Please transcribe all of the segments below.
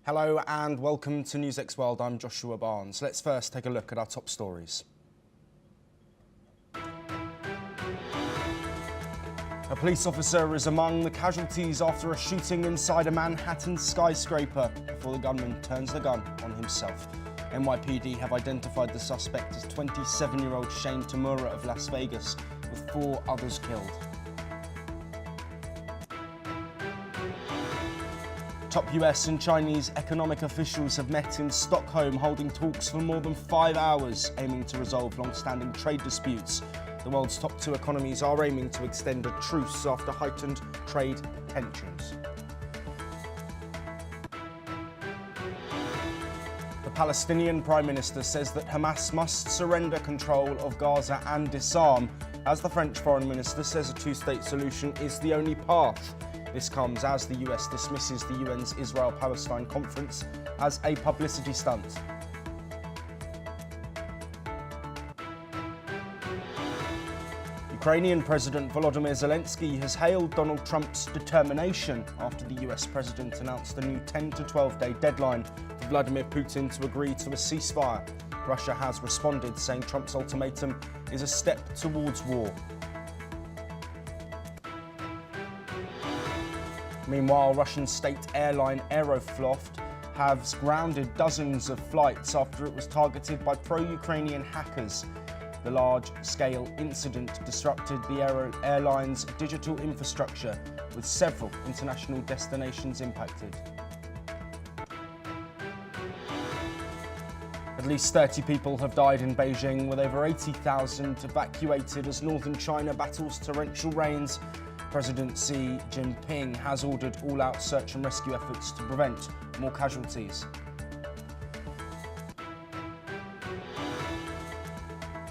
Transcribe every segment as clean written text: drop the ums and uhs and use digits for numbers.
Hello and welcome to NewsX World. I'm Joshua Barnes. Let's first take a look at our top stories. A police officer is among the casualties after a shooting inside a Manhattan skyscraper before the gunman turns the gun on himself. NYPD have identified the suspect as 27-year-old Shane Tamura of Las Vegas, with 4 others killed. Top US and Chinese economic officials have met in Stockholm, holding talks for more than 5 hours, aiming to resolve long-standing trade disputes. The world's top 2 economies are aiming to extend a truce after heightened trade tensions. The Palestinian Prime Minister says that Hamas must surrender control of Gaza and disarm, as the French Foreign Minister says a 2-state solution is the only path. This comes as the US dismisses the UN's Israel-Palestine conference as a publicity stunt. Ukrainian President Volodymyr Zelensky has hailed Donald Trump's determination after the US President announced a new 10 to 12-day deadline for Vladimir Putin to agree to a ceasefire. Russia has responded, saying Trump's ultimatum is a step towards war. Meanwhile, Russian state airline Aeroflot has grounded dozens of flights after it was targeted by pro-Ukrainian hackers. The large-scale incident disrupted the airline's digital infrastructure, with several international destinations impacted. At least 30 people have died in Beijing, with over 80,000 evacuated as northern China battles torrential rains. President Xi Jinping has ordered all-out search and rescue efforts to prevent more casualties.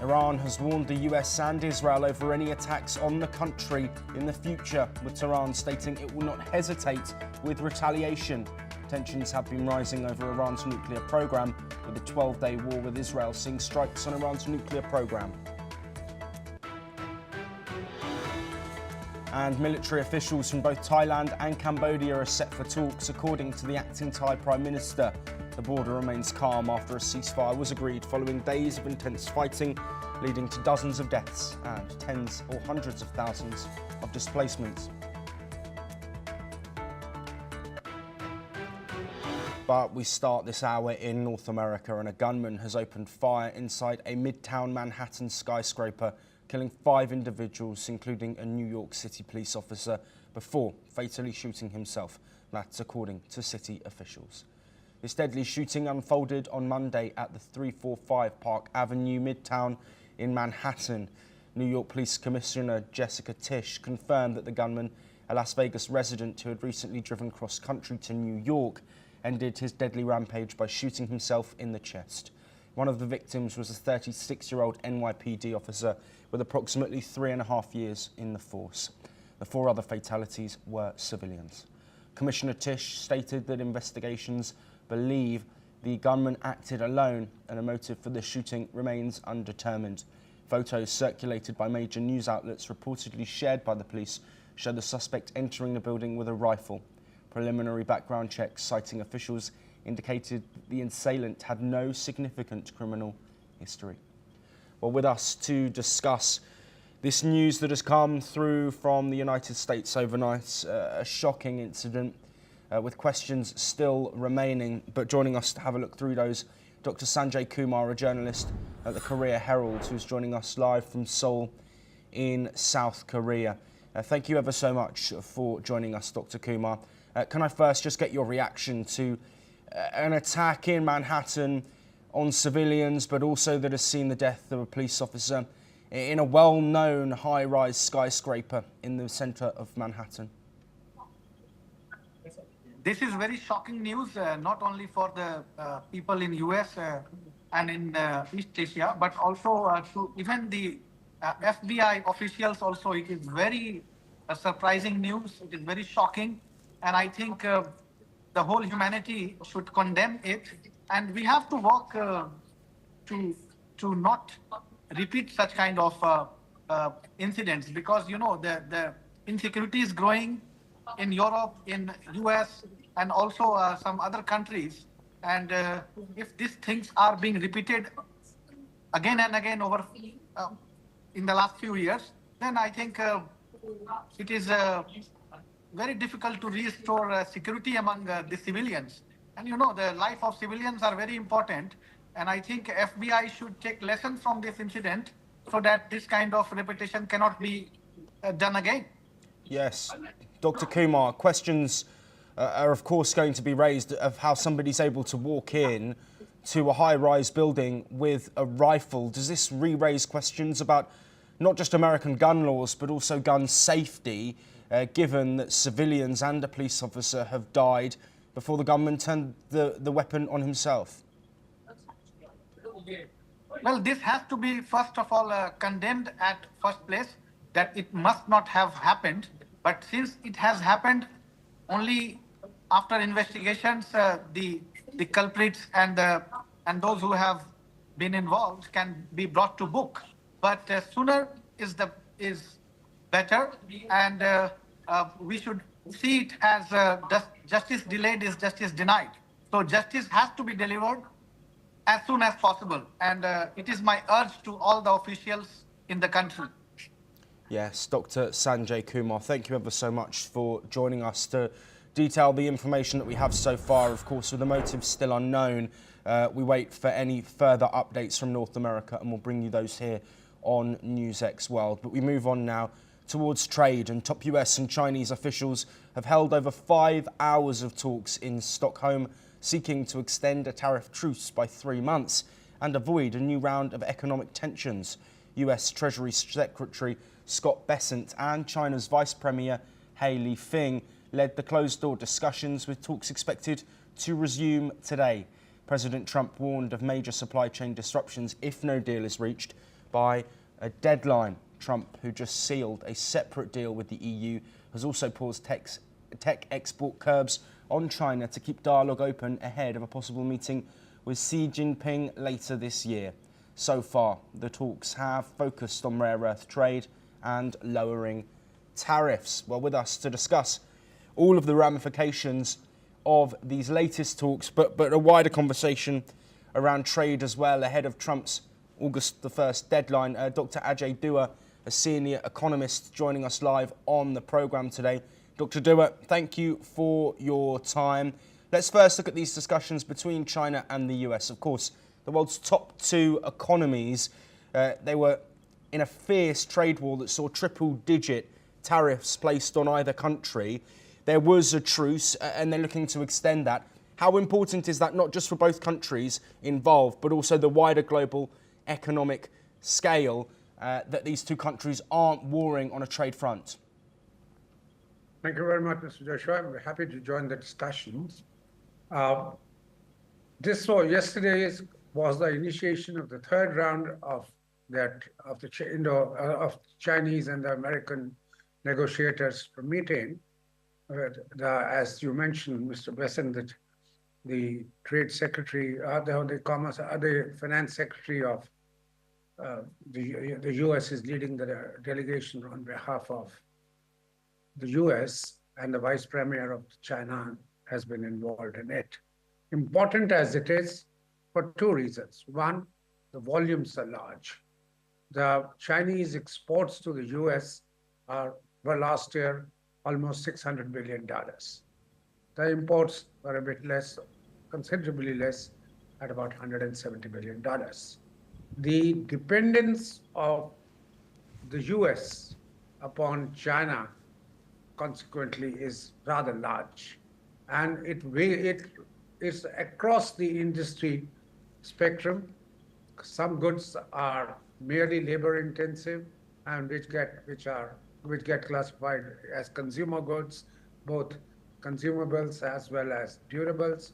Iran has warned the US and Israel over any attacks on the country in the future, with Tehran stating it will not hesitate with retaliation. Tensions have been rising over Iran's nuclear program, with a 12-day war with Israel seeing strikes on Iran's nuclear program. And military officials from both Thailand and Cambodia are set for talks, according to the acting Thai Prime Minister. The border remains calm after a ceasefire was agreed following days of intense fighting, leading to dozens of deaths and tens or hundreds of thousands of displacements. But we start this hour in North America, and a gunman has opened fire inside a midtown Manhattan skyscraper, killing 5 individuals, including a New York City police officer, before fatally shooting himself. That's according to city officials. This deadly shooting unfolded on Monday at the 345 Park Avenue Midtown in Manhattan. New York Police Commissioner Jessica Tisch confirmed that the gunman, a Las Vegas resident who had recently driven cross-country to New York, ended his deadly rampage by shooting himself in the chest. One of the victims was a 36-year-old NYPD officer with approximately 3.5 years in the force. The 4 other fatalities were civilians. Commissioner Tisch stated that investigations believe the gunman acted alone and a motive for the shooting remains undetermined. Photos circulated by major news outlets reportedly shared by the police show the suspect entering the building with a rifle. Preliminary background checks citing officials indicated the assailant had no significant criminal history. Well, with us to discuss this news that has come through from the United States overnight, a shocking incident with questions still remaining, but joining us to have a look through those, Dr. Sanjay Kumar, a journalist at the Korea Herald, who's joining us live from Seoul in South Korea. Thank you ever so much for joining us, Dr. Kumar. Can I first just get your reaction to an attack in Manhattan on civilians, but also that has seen the death of a police officer in a well-known high-rise skyscraper in the centre of Manhattan? This is very shocking news, not only for the people in US and in East Asia, but also to even the FBI officials also. It is very surprising news. It is very shocking. And I think the whole humanity should condemn it. And we have to work to not repeat such kind of incidents, because, you know, the insecurity is growing. in Europe, in US, and also some other countries. And if these things are being repeated again and again over uh, in the last few years, then I think it is very difficult to restore security among the civilians. And you know, the life of civilians are very important. And I think FBI should take lessons from this incident so that this kind of repetition cannot be done again. Yes. Dr. Kumar, questions are of course going to be raised of how somebody's able to walk in to a high-rise building with a rifle. Does this re-raise questions about not just American gun laws, but also gun safety, given that civilians and a police officer have died before the gunman turned the weapon on himself? Well, this has to be, first of all, condemned at first place, that it must not have happened. But since it has happened, only after investigations, the culprits and those who have been involved can be brought to book. But sooner is better, and we should see it as justice delayed is justice denied. So justice has to be delivered as soon as possible. And it is my urge to all the officials in the country. Yes, Dr. Sanjay Kumar, thank you ever so much for joining us to detail the information that we have so far. Of course, with the motives still unknown, we wait for any further updates from North America, and we'll bring you those here on NewsX World. But we move on now towards trade, and top US and Chinese officials have held over 5 hours of talks in Stockholm, seeking to extend a tariff truce by 3 months and avoid a new round of economic tensions. US Treasury Secretary Scott Bessent and China's Vice Premier Haley Feng led the closed-door discussions, with talks expected to resume today. President Trump warned of major supply chain disruptions if no deal is reached by a deadline. Trump, who just sealed a separate deal with the EU, has also paused tech export curbs on China to keep dialogue open ahead of a possible meeting with Xi Jinping later this year. So far, the talks have focused on rare earth trade and lowering tariffs. Well, with us to discuss all of the ramifications of these latest talks, but a wider conversation around trade as well ahead of Trump's August the 1st deadline, Dr. Ajay Dua, a senior economist, joining us live on the programme today. Dr. Dua, thank you for your time. Let's first look at these discussions between China and the US. Of course, the world's top two economies, they were in a fierce trade war that saw triple-digit tariffs placed on either country. There was a truce, and they're looking to extend that. How important is that, not just for both countries involved, but also the wider global economic scale, that these two countries aren't warring on a trade front? Thank you very much, Mr. Joshua. I'm happy to join the discussions. Yesterday was the initiation of the third round of Chinese and the American negotiators meeting. As you mentioned, Mr. Besson, that the Trade Secretary, the Finance Secretary of the U.S. is leading the delegation on behalf of the U.S., and the Vice Premier of China has been involved in it. Important as it is for two reasons. One, the volumes are large. The Chinese exports to the US were last year almost $600 billion. The imports were a bit less, considerably less, at about $170 billion. The dependence of the US upon China, consequently, is rather large. And it is across the industry spectrum. Some goods are merely labor intensive, and which get classified as consumer goods, both consumables as well as durables.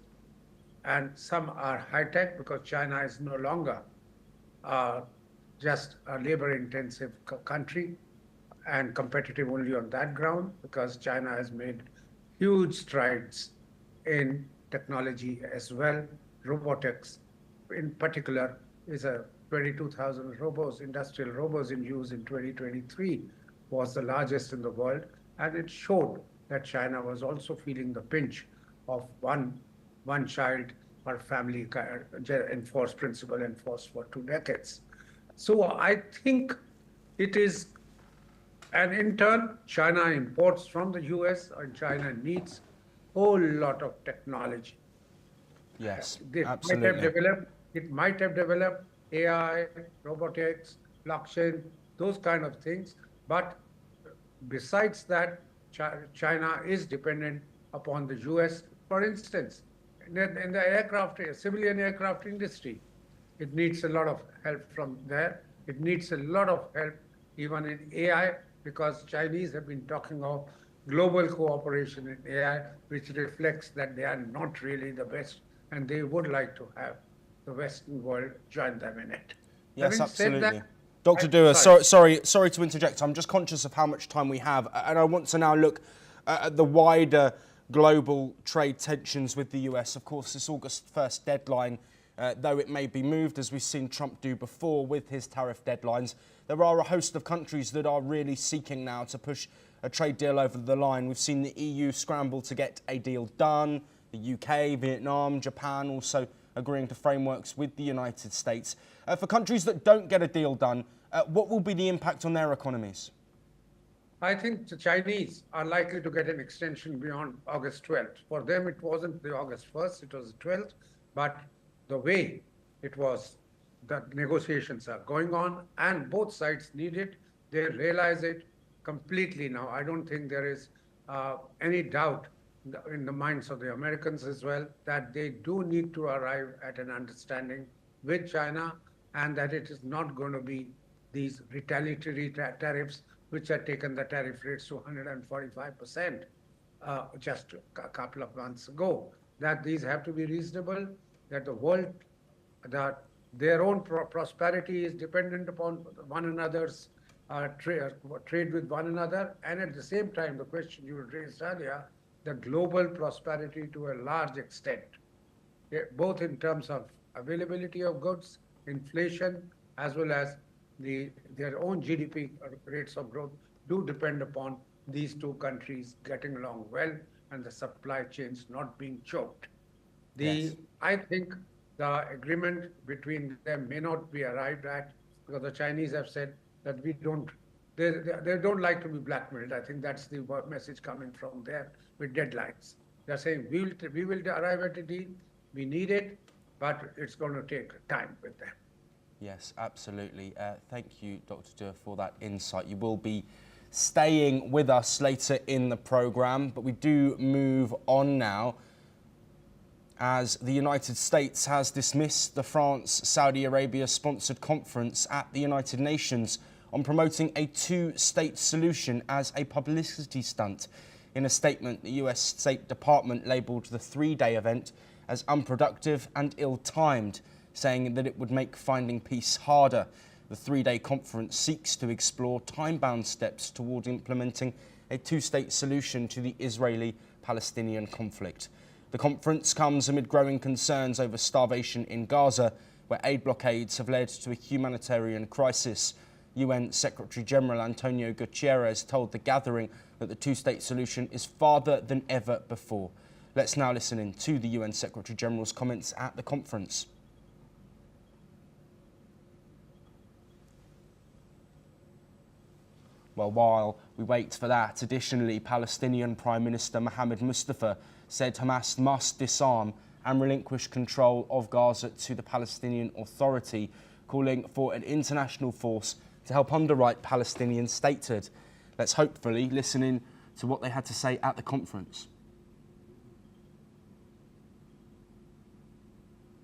And some are high tech, because China is no longer just a labor intensive country and competitive only on that ground, because China has made huge strides in technology as well. Robotics, in particular, is a 22,000 industrial robots in use in 2023, was the largest in the world, and it showed that China was also feeling the pinch of one child per family enforced principle enforced for 2 decades. So I think it is, and in turn, China imports from the US, and China needs a whole lot of technology. Yes, It might have absolutely. developed, it might have developed AI, robotics, blockchain, those kind of things. But besides that, China is dependent upon the US. For instance, in the aircraft, civilian aircraft industry, it needs a lot of help from there. It needs a lot of help even in AI, because Chinese have been talking of global cooperation in AI, which reflects that they are not really the best, and they would like to have the Western world join them in it. Yes, Having said that, absolutely. Dr. Dua, sorry. sorry to interject. I'm just conscious of how much time we have, and I want to now look at the wider global trade tensions with the US. Of course, this August 1st deadline, though it may be moved, as we've seen Trump do before with his tariff deadlines, there are a host of countries that are really seeking now to push a trade deal over the line. We've seen the EU scramble to get a deal done, the UK, Vietnam, Japan also agreeing to frameworks with the United States. For countries that don't get a deal done, what will be the impact on their economies? I think the Chinese are likely to get an extension beyond August 12th. For them, it wasn't the August 1st, it was the 12th. But the way it was, the negotiations are going on, and both sides need it. They realize it completely now. I don't think there is any doubt in the minds of the Americans as well that they do need to arrive at an understanding with China, and that it is not going to be these retaliatory tariffs which had taken the tariff rates to 145% just a couple of months ago. That these have to be reasonable, that the world, that their own prosperity is dependent upon one another's trade with one another, and at the same time, the question you raised earlier, the global prosperity to a large extent, both in terms of availability of goods, inflation, as well as their own GDP rates of growth do depend upon these two countries getting along well and the supply chains not being choked. Yes. I think the agreement between them may not be arrived at, because the Chinese have said that they don't like to be blackmailed. I think that's the message coming from there with deadlines. They're saying we will arrive at a deal, we need it, but it's going to take time with them. Yes, absolutely. Thank you, Dr. Dua, for that insight. You will be staying with us later in the programme, but we do move on now, as the United States has dismissed the France-Saudi Arabia-sponsored conference at the United Nations on promoting a two-state solution as a publicity stunt. In a statement, the US State Department labelled the three-day event as unproductive and ill-timed, saying that it would make finding peace harder. The three-day conference seeks to explore time-bound steps toward implementing a two-state solution to the Israeli-Palestinian conflict. The conference comes amid growing concerns over starvation in Gaza, where aid blockades have led to a humanitarian crisis. UN Secretary-General Antonio Guterres told the gathering that the two-state solution is farther than ever before. Let's now listen in to the UN Secretary-General's comments at the conference. Well, while we wait for that, additionally, Palestinian Prime Minister Mohammed Mustafa said Hamas must disarm and relinquish control of Gaza to the Palestinian Authority, calling for an international force to help underwrite Palestinian statehood. Let's hopefully listen in to what they had to say at the conference.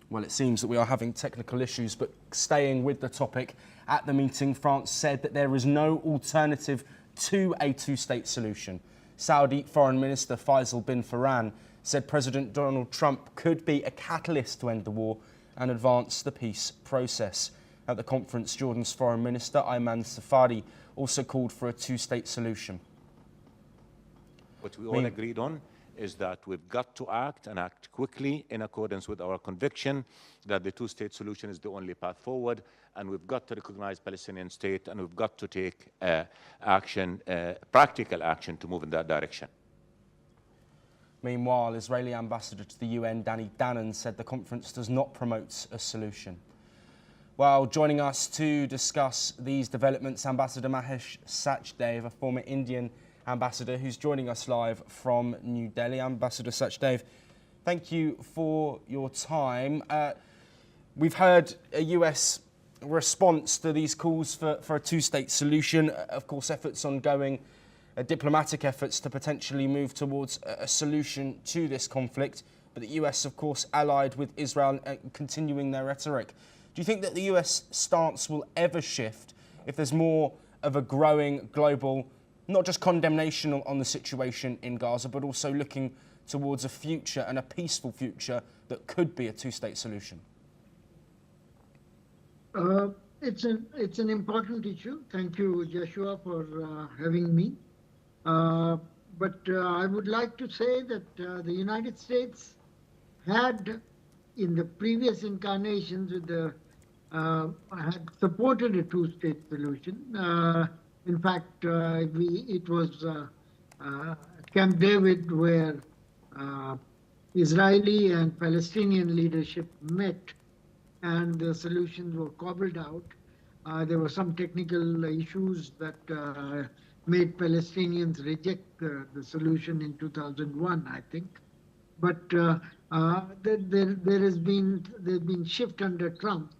Well, it seems that we are having technical issues, but staying with the topic, at the meeting, France said that there is no alternative to a two-state solution. Saudi Foreign Minister Faisal bin Farhan said President Donald Trump could be a catalyst to end the war and advance the peace process. At the conference, Jordan's Foreign Minister Ayman Safadi also called for a two-state solution. What we all agreed on is that we've got to act and act quickly in accordance with our conviction that the two-state solution is the only path forward, and we've got to recognize Palestinian state, and we've got to take action, practical action to move in that direction. Meanwhile, Israeli ambassador to the UN, Danny Danon, said the conference does not promote a solution. Well, joining us to discuss these developments, Ambassador Mahesh Sachdev, a former Indian ambassador who's joining us live from New Delhi. Ambassador Sachdev, thank you for your time. We've heard a US response to these calls for a two-state solution. Of course, efforts ongoing, diplomatic efforts to potentially move towards a solution to this conflict. But the US, of course, allied with Israel, continuing their rhetoric. Do you think that the US stance will ever shift if there's more of a growing global, not just condemnation on the situation in Gaza, but also looking towards a future and a peaceful future that could be a two-state solution? It's an important issue. Thank you, Joshua, for having me. But I would like to say that the United States had, in the previous incarnations, had supported a two-state solution. In fact, it was Camp David where Israeli and Palestinian leadership met and the solutions were cobbled out. There were some technical issues that made Palestinians reject the solution in 2001, I think. But there's been shift under Trump,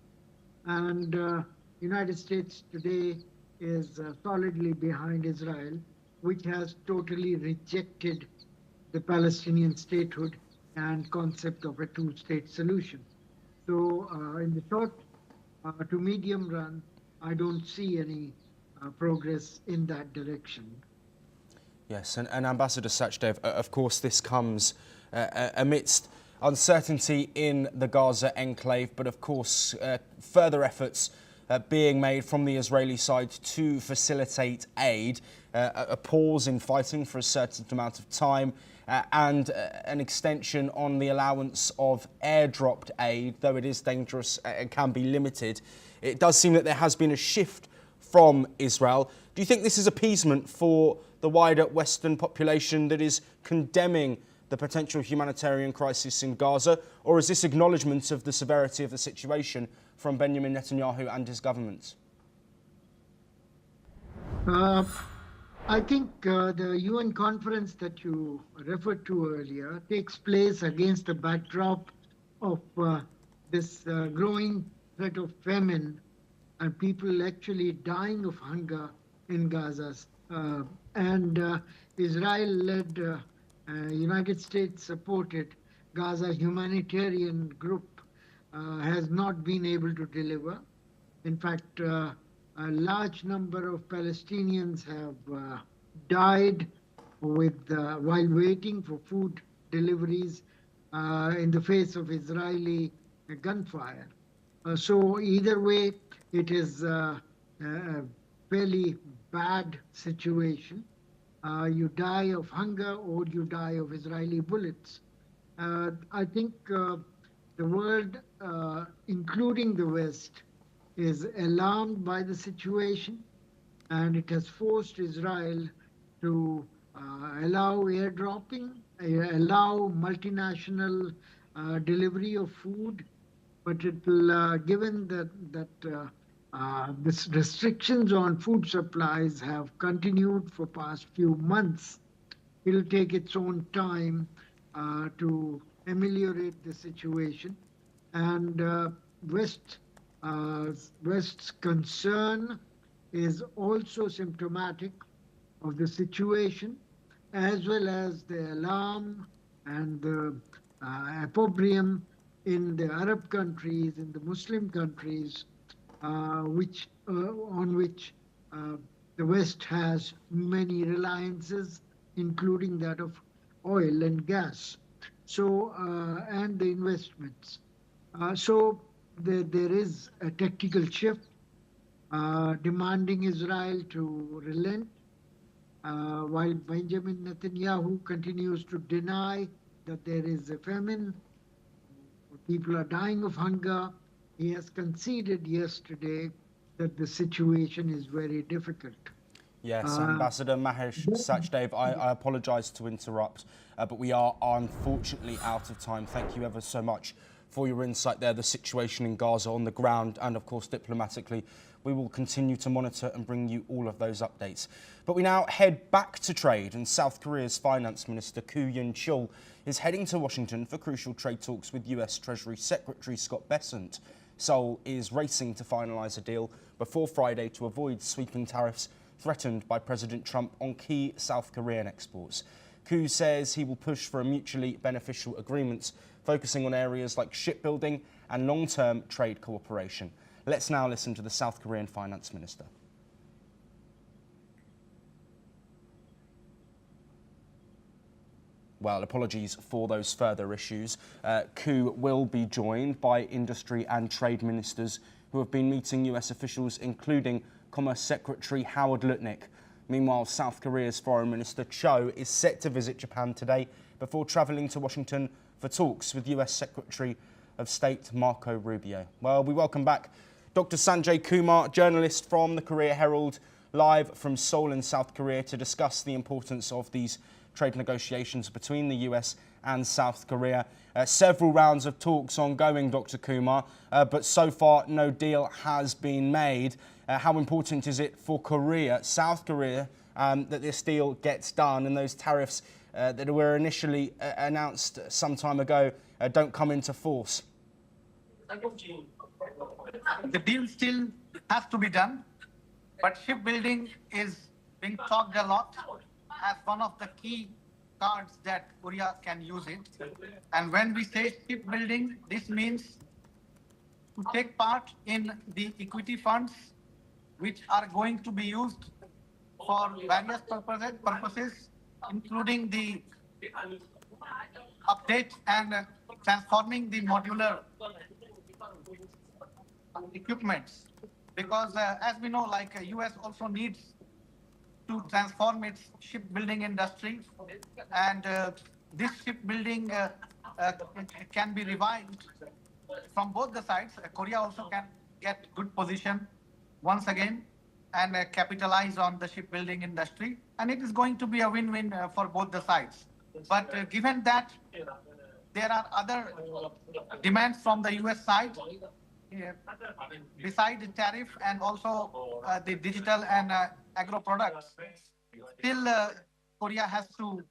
and United States today is solidly behind Israel, which has totally rejected the Palestinian statehood and concept of a two-state solution. So in the short to medium run, I don't see any progress in that direction. Yes, and Ambassador Sachdev, of course, this comes amidst uncertainty in the Gaza enclave, but of course, further efforts being made from the Israeli side to facilitate aid, a pause in fighting for a certain amount of time, and an extension on the allowance of airdropped aid, though it is dangerous and can be limited. It does seem that there has been a shift from Israel. Do you think this is appeasement for the wider Western population that is condemning the potential humanitarian crisis in Gaza, or is this acknowledgement of the severity of the situation from Benjamin Netanyahu and his government? I think the UN conference that you referred to earlier takes place against the backdrop of this growing threat of famine and people actually dying of hunger in Gaza. Israel-led, United States-supported Gaza humanitarian group has not been able to deliver. In fact, a large number of Palestinians have died while waiting for food deliveries in the face of Israeli gunfire. So either way, it is a fairly bad situation. You die of hunger or you die of Israeli bullets. I think the world, including the West, is alarmed by the situation, and it has forced Israel to allow airdropping, allow multinational delivery of food, but it will, given that this restrictions on food supplies have continued for past few months, it'll take its own time to ameliorate the situation. And West's concern is also symptomatic of the situation, as well as the alarm and the opprobrium in the Arab countries, in the Muslim countries, on which the West has many reliances, including that of oil and gas, so and the investments. So there is a tactical shift demanding Israel to relent, while Benjamin Netanyahu continues to deny that there is a famine. People are dying of hunger. He has conceded yesterday that the situation is very difficult. Yes, Ambassador Mahesh Sachdev, I apologise to interrupt, but we are unfortunately out of time. Thank you ever so much for your insight there, the situation in Gaza on the ground and, of course, diplomatically. We will continue to monitor and bring you all of those updates. But we now head back to trade, and South Korea's Finance Minister Koo Yoon-chul is heading to Washington for crucial trade talks with US Treasury Secretary Scott Bessent. Seoul is racing to finalise a deal before Friday to avoid sweeping tariffs threatened by President Trump on key South Korean exports. Koo says he will push for a mutually beneficial agreement focusing on areas like shipbuilding and long-term trade cooperation. Let's now listen to the South Korean Finance Minister. Well, apologies for those further issues. Koo will be joined by industry and trade ministers who have been meeting US officials, including Commerce Secretary Howard Lutnick. Meanwhile, South Korea's Foreign Minister Cho is set to visit Japan today before travelling to Washington for talks with US Secretary of State Marco Rubio. Well, we welcome back Dr. Sanjay Kumar, journalist from the Korea Herald, live from Seoul in South Korea to discuss the importance of these trade negotiations between the US and South Korea. Several rounds of talks ongoing, Dr. Kumar, but so far no deal has been made. How important is it for Korea, South Korea, that this deal gets done and those tariffs that were initially announced some time ago don't come into force? The deal still has to be done, but shipbuilding is being talked a lot as one of the key cards that Korea can use it. And when we say shipbuilding, this means to take part in the equity funds which are going to be used for various purposes, including the update and transforming the modular equipments. Because as we know, like US also needs to transform its shipbuilding industry, and this shipbuilding can be revived from both the sides. Korea also can get good position once again and capitalize on the shipbuilding industry, and it is going to be a win-win for both the sides. But given that there are other demands from the US side, besides the tariff and also the digital and agro products, still Korea has to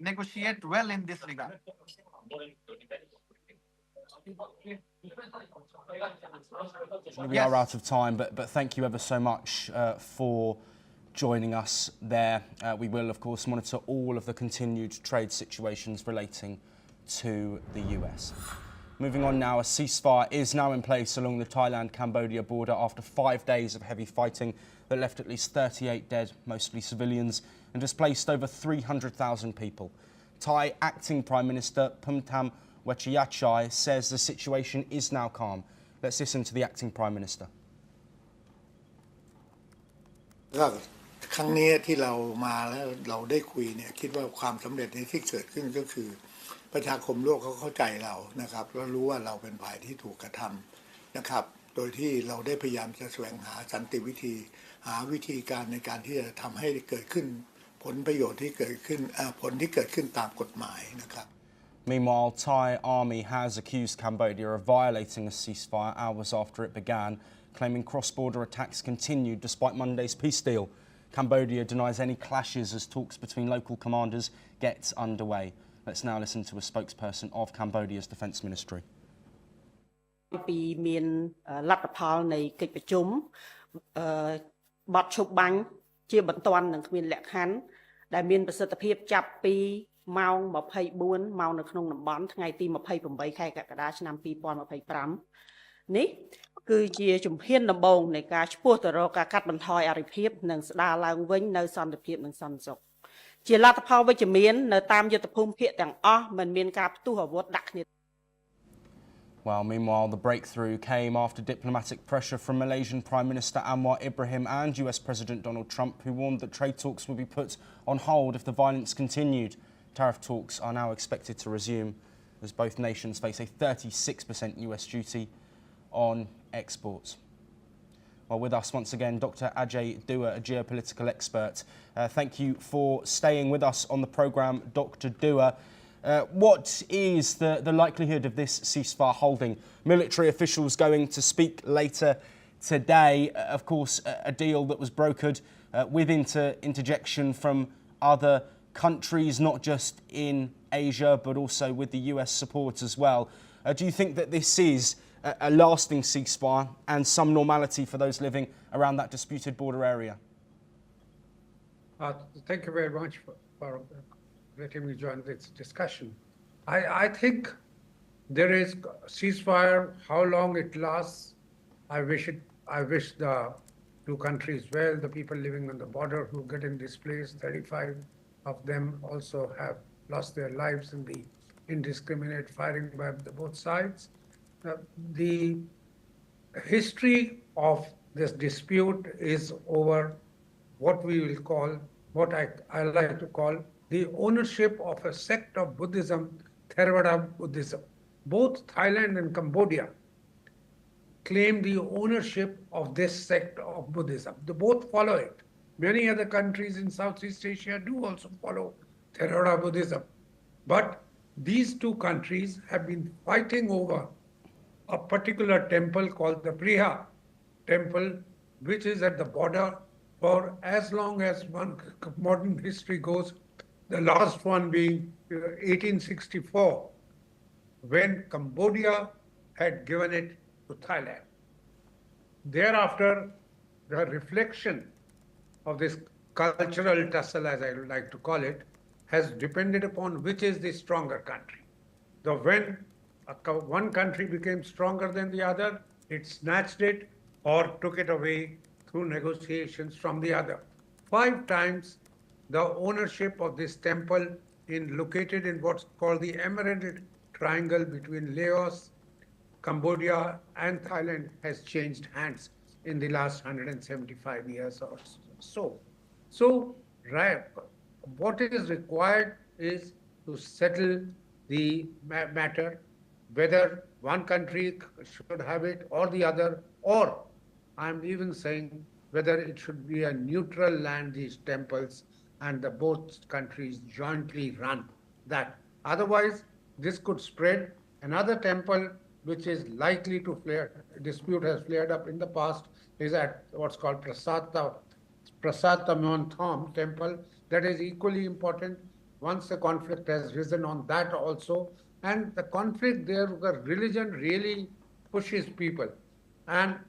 negotiate well in this regard. We are out of time, but thank you ever so much for joining us there. We will, of course, monitor all of the continued trade situations relating to the US. Moving on now, a ceasefire is now in place along the Thailand-Cambodia border after 5 days of heavy fighting that left at least 38 dead, mostly civilians, and displaced over 300,000 people. Thai Acting Prime Minister Phumtham Wechayachai says the situation is now calm. Let's listen to the Acting Prime Minister. ครั้งนี้ที่เรามาแล้วเราได้คุยเนี่ยคิดว่าความสำเร็จที่เกิดขึ้นก็คือประชาคมโลกเขาเข้าใจเรานะครับแล้วรู้ว่าเราเป็นฝ่ายที่ถูกกระทำนะครับโดยที่เราได้พยายามจะแสวงหาสันติวิธีหาวิธีการในการที่จะทำให้เกิดขึ้นผลประโยชน์ที่เกิดขึ้นผลที่เกิดขึ้นตามกฎหมายนะครับ Meanwhile, Thai army has accused Cambodia of violating a ceasefire hours after it began, claiming cross-border attacks continued despite Monday's peace deal. Cambodia denies any clashes as talks between local commanders get underway. Let's now listen to a spokesperson of Cambodia's Defence Ministry. ពីមានលទ្ធផលនៃកិច្ចប្រជុំបទឈប់បាញ់ជាបន្ទាន់នឹងគ្មានលក្ខខណ្ឌដែលមានប្រសិទ្ធភាពចាប់ពីម៉ោង 24 ម៉ោងនៅក្នុងតំបន់ថ្ងៃទី 28 ខែកក្កដាឆ្នាំ 2025 នេះគឺជាជំហានដំបូងនៃការឈ្មោះទៅរកការកាត់បន្ថយអរិភាពនិងស្ដារឡើងវិញនៅសន្តិភាពនិងសន្តិសុខជាលទ្ធផលវិជ្ជមាននៅតាមយុទ្ធភូមិភាគទាំងអស់មិនមានការផ្ទុះអាវុធដាក់គ្នា Well, meanwhile, the breakthrough came after diplomatic pressure from Malaysian Prime Minister Anwar Ibrahim and US President Donald Trump, who warned that trade talks would be put on hold if the violence continued. Tariff talks are now expected to resume as both nations face a 36% US duty on exports. Well, with us once again, Dr. Ajay Dua, a geopolitical expert. Thank you for staying with us on the programme, Dr. Dua. What is the likelihood of this ceasefire holding? Military officials going to speak later today. Of course, a deal that was brokered with interjection from other countries, not just in Asia, but also with the US support as well. Do you think that this is a lasting ceasefire and some normality for those living around that disputed border area? Thank you very much for letting me join this discussion. I think there is ceasefire. How long it lasts, I wish the two countries well. The people living on the border who get displaced, 35 of them also have lost their lives in the indiscriminate firing by both sides. The history of this dispute is over what we will call, what I like to call, the ownership of a sect of Buddhism, Theravada Buddhism. Both Thailand and Cambodia claim the ownership of this sect of Buddhism. They both follow it. Many other countries in Southeast Asia do also follow Theravada Buddhism. But these two countries have been fighting over a particular temple called the Priha temple, which is at the border for as long as modern history goes, the last one being 1864, when Cambodia had given it to Thailand. Thereafter, the reflection of this cultural tussle, as I would like to call it, has depended upon which is the stronger country. So when one country became stronger than the other, it snatched it or took it away through negotiations from the other. 5 times the ownership of this temple located in what's called the Emerald Triangle between Laos, Cambodia, and Thailand has changed hands in the last 175 years or so. So, right, what is required is to settle the matter, whether one country should have it or the other, or I'm even saying whether it should be a neutral land, these temples, and the both countries jointly run that. Otherwise, this could spread. Another temple which is likely to flare, dispute has flared up in the past, is at what's called Prasatamon temple. That is equally important. Once the conflict has risen on that also, and the conflict there, the religion really pushes people, and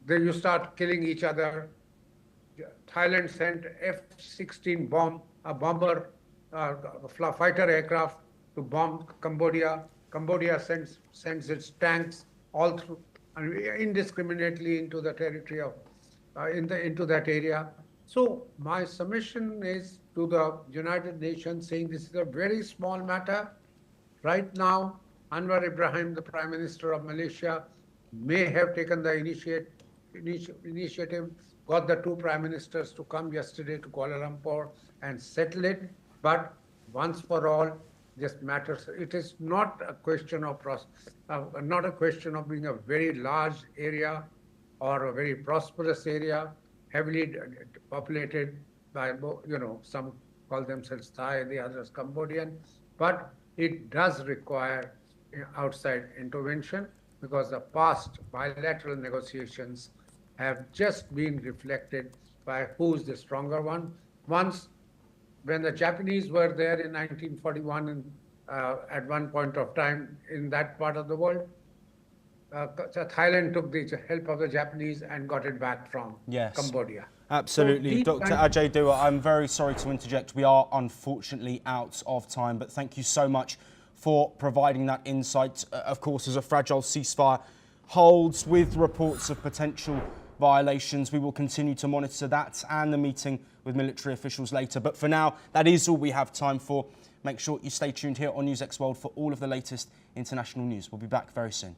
then you start killing each other. Thailand sent F-16 bomb, a bomber, fighter aircraft to bomb Cambodia. Cambodia sends its tanks all through indiscriminately into the territory of into that area. So my submission is to the United Nations saying this is a very small matter. Right now, Anwar Ibrahim, the Prime Minister of Malaysia, may have taken the initiative, got the 2 prime ministers to come yesterday to Kuala Lumpur and settle it. But once for all, this matters. It is not a question of being a very large area or a very prosperous area, heavily populated by, some call themselves Thai, the others Cambodian, but it does require outside intervention because the past bilateral negotiations have just been reflected by who's the stronger one. Once, when the Japanese were there in 1941 and at one point of time in that part of the world, Thailand took the help of the Japanese and got it back from Cambodia. Absolutely. So Dr. Ajay Dua, I'm very sorry to interject. We are unfortunately out of time, but thank you so much for providing that insight. Of course, as a fragile ceasefire holds with reports of potential violations, we will continue to monitor that and the meeting with military officials later. But for now, that is all we have time for. Make sure you stay tuned here on NewsX World for all of the latest international news. We'll be back very soon.